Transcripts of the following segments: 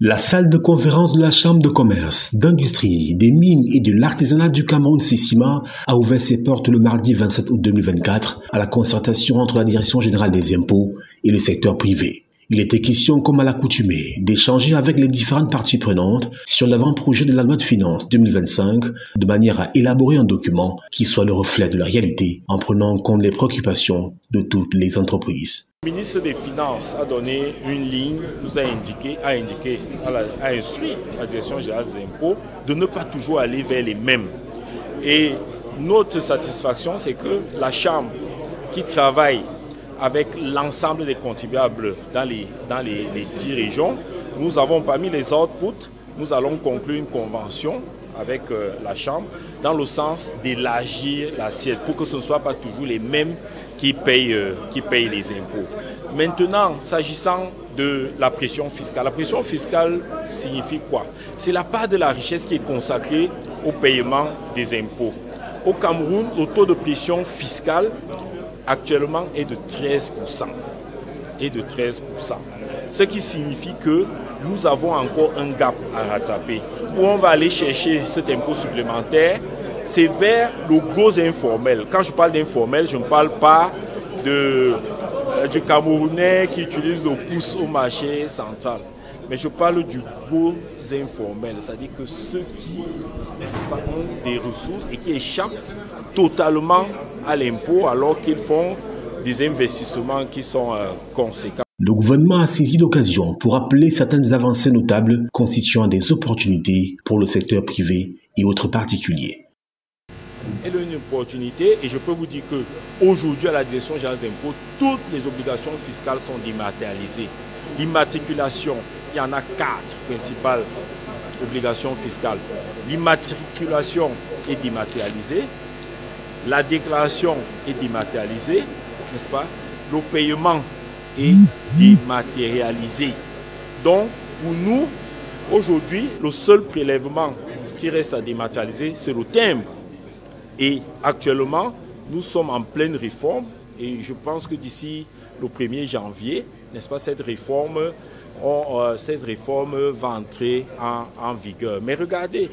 La salle de conférence de la Chambre de commerce, d'industrie, des mines et de l'artisanat du Cameroun, CICIMA, a ouvert ses portes le mardi 27 août 2024 à la concertation entre la Direction générale des impôts et le secteur privé. Il était question, comme à l'accoutumée, d'échanger avec les différentes parties prenantes sur l'avant-projet de la loi de finances 2025 de manière à élaborer un document qui soit le reflet de la réalité en prenant en compte les préoccupations de toutes les entreprises. Le ministre des Finances a donné une ligne, nous a instruit la Direction générale des impôts de ne pas toujours aller vers les mêmes. Et notre satisfaction, c'est que la Chambre qui travaille avec l'ensemble des contribuables dans les 10 régions, nous avons parmi les outputs, nous allons conclure une convention avec la Chambre dans le sens d'élargir l'assiette pour que ce ne soit pas toujours les mêmes qui payent les impôts. Maintenant, s'agissant de la pression fiscale signifie quoi? C'est la part de la richesse qui est consacrée au paiement des impôts. Au Cameroun, le taux de pression fiscale actuellement est de 13%. Ce qui signifie que nous avons encore un gap à rattraper. Où on va aller chercher cet impôt supplémentaire, c'est vers le gros informel. Quand je parle d'informel, je ne parle pas du Camerounais qui utilise le pouce au marché central. Mais je parle du gros informel, c'est-à-dire que ceux qui ont des ressources et qui échappent totalement à l'impôt alors qu'ils font des investissements qui sont conséquents. Le gouvernement a saisi l'occasion pour appeler certaines avancées notables constituant des opportunités pour le secteur privé et autres particuliers. Elle a une opportunité et je peux vous dire qu'aujourd'hui à la Direction générale des impôts, toutes les obligations fiscales sont dématérialisées. L'immatriculation, il y en a 4 principales obligations fiscales. L'immatriculation est dématérialisée, la déclaration est dématérialisée, n'est-ce pas? Le paiement est dématérialisé. Donc, pour nous, aujourd'hui, le seul prélèvement qui reste à dématérialiser, c'est le timbre. Et actuellement, nous sommes en pleine réforme et je pense que d'ici le 1er janvier, n'est-ce pas, cette réforme va entrer en vigueur. Mais regardez,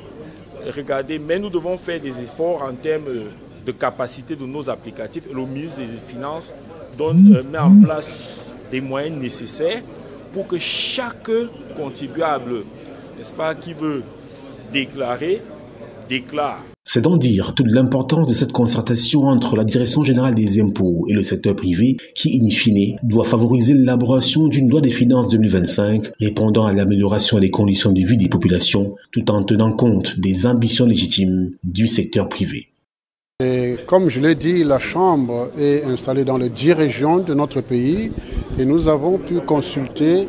mais nous devons faire des efforts en termes de capacité de nos applicatifs. Et le ministre des Finances met en place des moyens nécessaires pour que chaque contribuable, n'est-ce pas, qui veut déclarer, déclare. C'est donc dire toute l'importance de cette concertation entre la Direction générale des impôts et le secteur privé qui, in fine, doit favoriser l'élaboration d'une loi des finances 2025 répondant à l'amélioration des conditions de vie des populations tout en tenant compte des ambitions légitimes du secteur privé. Et comme je l'ai dit, la Chambre est installée dans les 10 régions de notre pays et nous avons pu consulter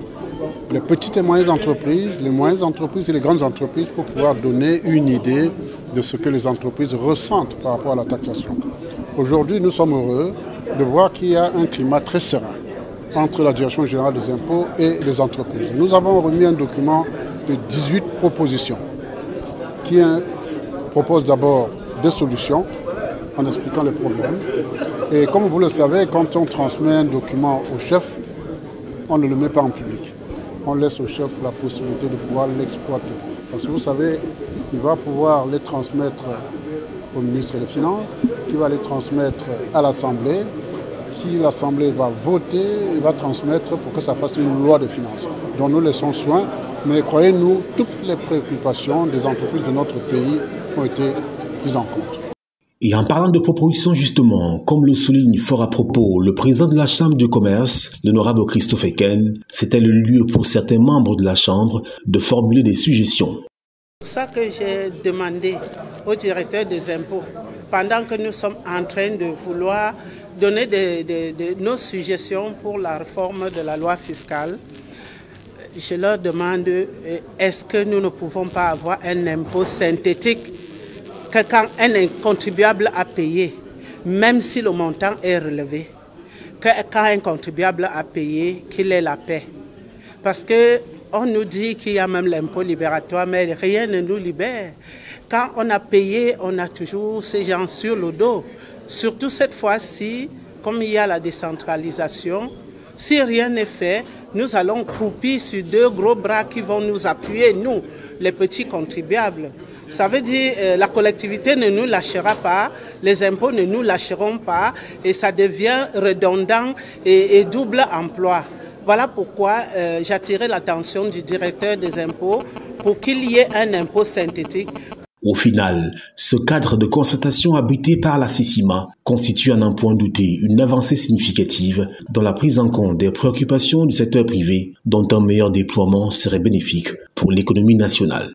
les petites et moyennes entreprises, les moyennes entreprises et les grandes entreprises pour pouvoir donner une idée de ce que les entreprises ressentent par rapport à la taxation. Aujourd'hui, nous sommes heureux de voir qu'il y a un climat très serein entre la Direction générale des impôts et les entreprises. Nous avons remis un document de 18 propositions qui propose d'abord des solutions en expliquant les problèmes. Et comme vous le savez, quand on transmet un document au chef, on ne le met pas en public. On laisse au chef la possibilité de pouvoir l'exploiter. Parce que vous savez, il va pouvoir les transmettre au ministre des Finances, qui va les transmettre à l'Assemblée, qui l'Assemblée va voter et va transmettre pour que ça fasse une loi de finances. Donc nous laissons soin, mais croyez-nous, toutes les préoccupations des entreprises de notre pays ont été prises en compte. Et en parlant de propositions justement, comme le souligne fort à propos le président de la Chambre du commerce, l'honorable Christophe Eken, c'était le lieu pour certains membres de la Chambre de formuler des suggestions. C'est ça que j'ai demandé au directeur des impôts, pendant que nous sommes en train de vouloir donner nos suggestions pour la réforme de la loi fiscale. Je leur demande, est-ce que nous ne pouvons pas avoir un impôt synthétique que quand un contribuable a payé, même si le montant est relevé, que quand un contribuable a payé, qu'il ait la paix. Parce qu'on nous dit qu'il y a même l'impôt libératoire, mais rien ne nous libère. Quand on a payé, on a toujours ces gens sur le dos. Surtout cette fois-ci, comme il y a la décentralisation, si rien n'est fait, nous allons croupir sur deux gros bras qui vont nous appuyer, nous, les petits contribuables. Ça veut dire la collectivité ne nous lâchera pas, les impôts ne nous lâcheront pas et ça devient redondant et double emploi. Voilà pourquoi j'attirais l'attention du directeur des impôts pour qu'il y ait un impôt synthétique. Au final, ce cadre de concertation abrité par la CECIMA constitue à n'en point douter une avancée significative dans la prise en compte des préoccupations du secteur privé dont un meilleur déploiement serait bénéfique pour l'économie nationale.